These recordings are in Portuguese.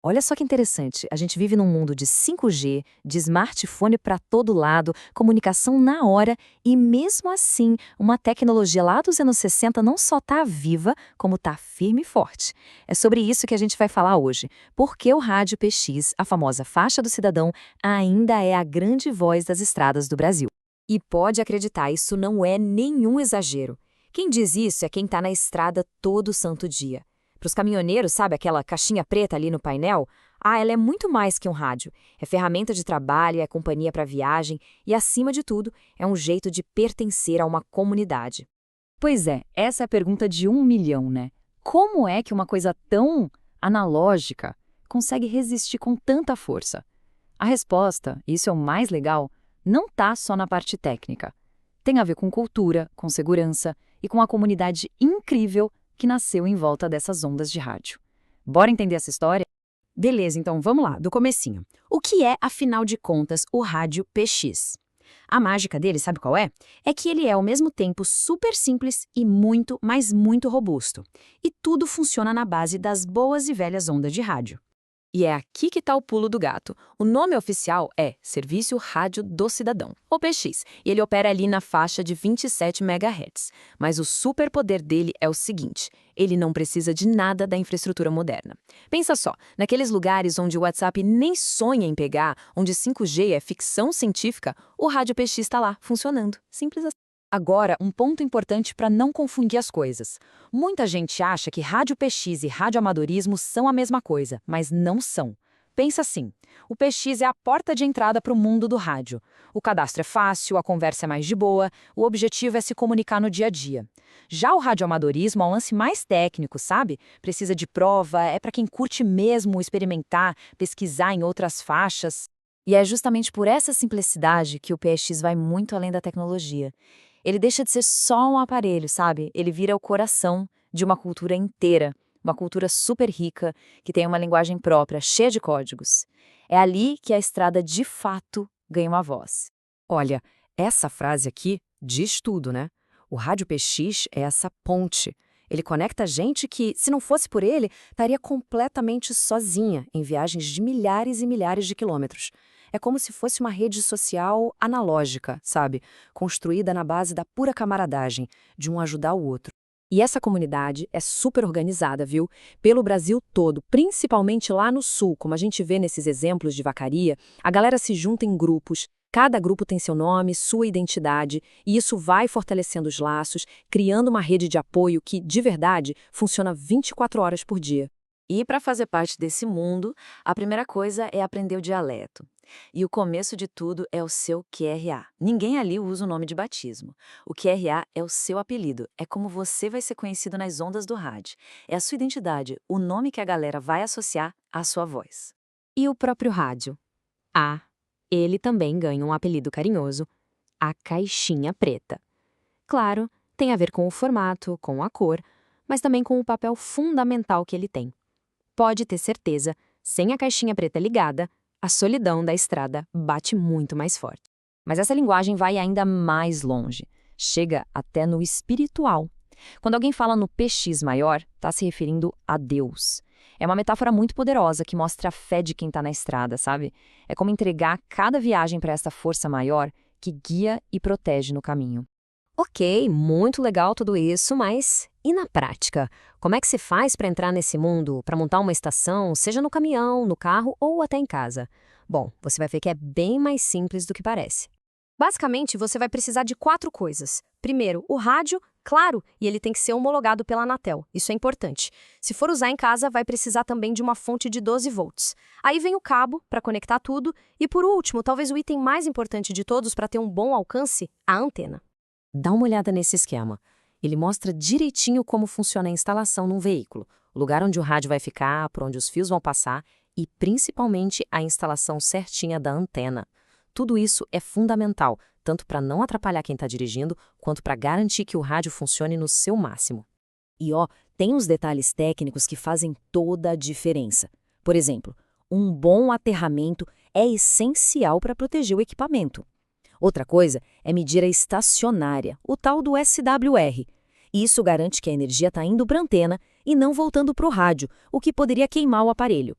Olha só que interessante, a gente vive num mundo de 5G, de smartphone para todo lado, comunicação na hora e mesmo assim, uma tecnologia lá dos anos 60 não só está viva, como está firme e forte. É sobre isso que a gente vai falar hoje. Por que o rádio PX, a famosa faixa do cidadão, ainda é a grande voz das estradas do Brasil. E pode acreditar, isso não é nenhum exagero. Quem diz isso é quem está na estrada todo santo dia. Para os caminhoneiros, sabe aquela caixinha preta ali no painel? Ela é muito mais que um rádio. É ferramenta de trabalho, é companhia para viagem e, acima de tudo, é um jeito de pertencer a uma comunidade. Pois é, essa é a pergunta de 1 milhão, né? Como é que uma coisa tão analógica consegue resistir com tanta força? A resposta, e isso é o mais legal, não está só na parte técnica. Tem a ver com cultura, com segurança e com a comunidade incrível que nasceu em volta dessas ondas de rádio. Bora entender essa história? Beleza, então vamos lá, do comecinho. O que é, afinal de contas, o rádio PX? A mágica dele, sabe qual é? É que ele é ao mesmo tempo super simples e muito, mas muito robusto. E tudo funciona na base das boas e velhas ondas de rádio. E é aqui que está o pulo do gato. O nome oficial é Serviço Rádio do Cidadão, ou PX, e ele opera ali na faixa de 27 MHz. Mas o superpoder dele é o seguinte, ele não precisa de nada da infraestrutura moderna. Pensa só, naqueles lugares onde o WhatsApp nem sonha em pegar, onde 5G é ficção científica, o rádio PX está lá, funcionando. Simples assim. Agora, um ponto importante para não confundir as coisas. Muita gente acha que rádio PX e radioamadorismo são a mesma coisa, mas não são. Pensa assim, o PX é a porta de entrada para o mundo do rádio. O cadastro é fácil, a conversa é mais de boa, o objetivo é se comunicar no dia a dia. Já o radioamadorismo é um lance mais técnico, sabe? Precisa de prova, é para quem curte mesmo experimentar, pesquisar em outras faixas. E é justamente por essa simplicidade que o PX vai muito além da tecnologia. Ele deixa de ser só um aparelho, sabe? Ele vira o coração de uma cultura inteira, uma cultura super rica, que tem uma linguagem própria, cheia de códigos. É ali que a estrada de fato ganha uma voz. Olha, essa frase aqui diz tudo, né? O rádio PX é essa ponte. Ele conecta gente que, se não fosse por ele, estaria completamente sozinha em viagens de milhares e milhares de quilômetros. É como se fosse uma rede social analógica, sabe? Construída na base da pura camaradagem, de um ajudar o outro. E essa comunidade é super organizada, viu? Pelo Brasil todo, principalmente lá no sul, como a gente vê nesses exemplos de vacaria, a galera se junta em grupos, cada grupo tem seu nome, sua identidade, e isso vai fortalecendo os laços, criando uma rede de apoio que, de verdade, funciona 24 horas por dia. E para fazer parte desse mundo, a primeira coisa é aprender o dialeto. E o começo de tudo é o seu QRA. Ninguém ali usa o nome de batismo. O QRA é o seu apelido, é como você vai ser conhecido nas ondas do rádio. É a sua identidade, o nome que a galera vai associar à sua voz. E o próprio rádio? Ele também ganha um apelido carinhoso, a caixinha preta. Claro, tem a ver com o formato, com a cor, mas também com o papel fundamental que ele tem. Pode ter certeza, sem a caixinha preta ligada, a solidão da estrada bate muito mais forte. Mas essa linguagem vai ainda mais longe. Chega até no espiritual. Quando alguém fala no PX maior, está se referindo a Deus. É uma metáfora muito poderosa que mostra a fé de quem está na estrada, sabe? É como entregar cada viagem para essa força maior que guia e protege no caminho. Ok, muito legal tudo isso, mas e na prática? Como é que se faz para entrar nesse mundo, para montar uma estação, seja no caminhão, no carro ou até em casa? Bom, você vai ver que é bem mais simples do que parece. Basicamente, você vai precisar de 4 coisas. Primeiro, o rádio, claro, e ele tem que ser homologado pela Anatel, isso é importante. Se for usar em casa, vai precisar também de uma fonte de 12 volts. Aí vem o cabo, para conectar tudo, e por último, talvez o item mais importante de todos para ter um bom alcance, a antena. Dá uma olhada nesse esquema. Ele mostra direitinho como funciona a instalação num veículo, o lugar onde o rádio vai ficar, por onde os fios vão passar e, principalmente, a instalação certinha da antena. Tudo isso é fundamental, tanto para não atrapalhar quem está dirigindo, quanto para garantir que o rádio funcione no seu máximo. E tem uns detalhes técnicos que fazem toda a diferença. Por exemplo, um bom aterramento é essencial para proteger o equipamento. Outra coisa é medir a estacionária, o tal do SWR. Isso garante que a energia está indo para a antena e não voltando para o rádio, o que poderia queimar o aparelho.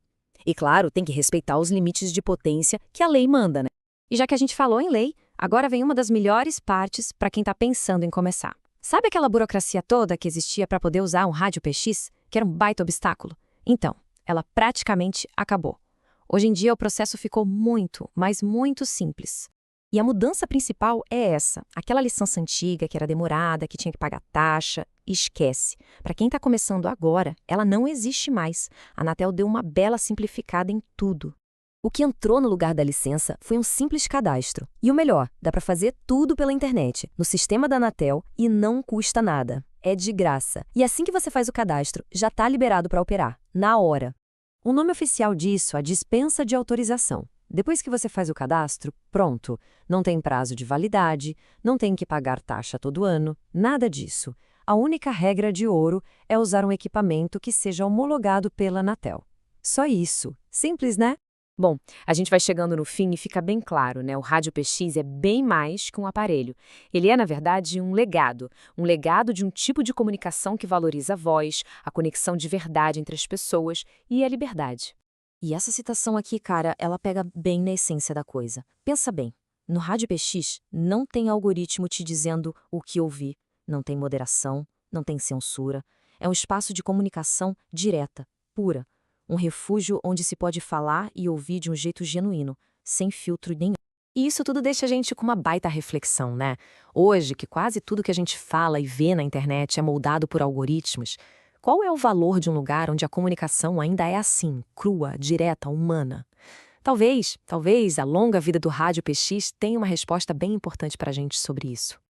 E claro, tem que respeitar os limites de potência que a lei manda, né? E já que a gente falou em lei, agora vem uma das melhores partes para quem está pensando em começar. Sabe aquela burocracia toda que existia para poder usar um rádio PX, que era um baita obstáculo? Então, ela praticamente acabou. Hoje em dia o processo ficou muito, mas muito simples. E a mudança principal é essa, aquela licença antiga que era demorada, que tinha que pagar taxa, esquece. Para quem está começando agora, ela não existe mais. A Anatel deu uma bela simplificada em tudo. O que entrou no lugar da licença foi um simples cadastro. E o melhor, dá para fazer tudo pela internet, no sistema da Anatel, e não custa nada. É de graça. E assim que você faz o cadastro, já está liberado para operar, na hora. O nome oficial disso é a dispensa de autorização. Depois que você faz o cadastro, pronto. Não tem prazo de validade, não tem que pagar taxa todo ano, nada disso. A única regra de ouro é usar um equipamento que seja homologado pela Anatel. Só isso. Simples, né? Bom, a gente vai chegando no fim e fica bem claro, né? O rádio PX é bem mais que um aparelho. Ele é, na verdade, um legado de um tipo de comunicação que valoriza a voz, a conexão de verdade entre as pessoas e a liberdade. E essa citação aqui, cara, ela pega bem na essência da coisa. Pensa bem, no rádio PX não tem algoritmo te dizendo o que ouvir, não tem moderação, não tem censura. É um espaço de comunicação direta, pura. Um refúgio onde se pode falar e ouvir de um jeito genuíno, sem filtro nenhum. E isso tudo deixa a gente com uma baita reflexão, né? Hoje, que quase tudo que a gente fala e vê na internet é moldado por algoritmos, qual é o valor de um lugar onde a comunicação ainda é assim, crua, direta, humana? Talvez a longa vida do rádio PX tenha uma resposta bem importante para a gente sobre isso.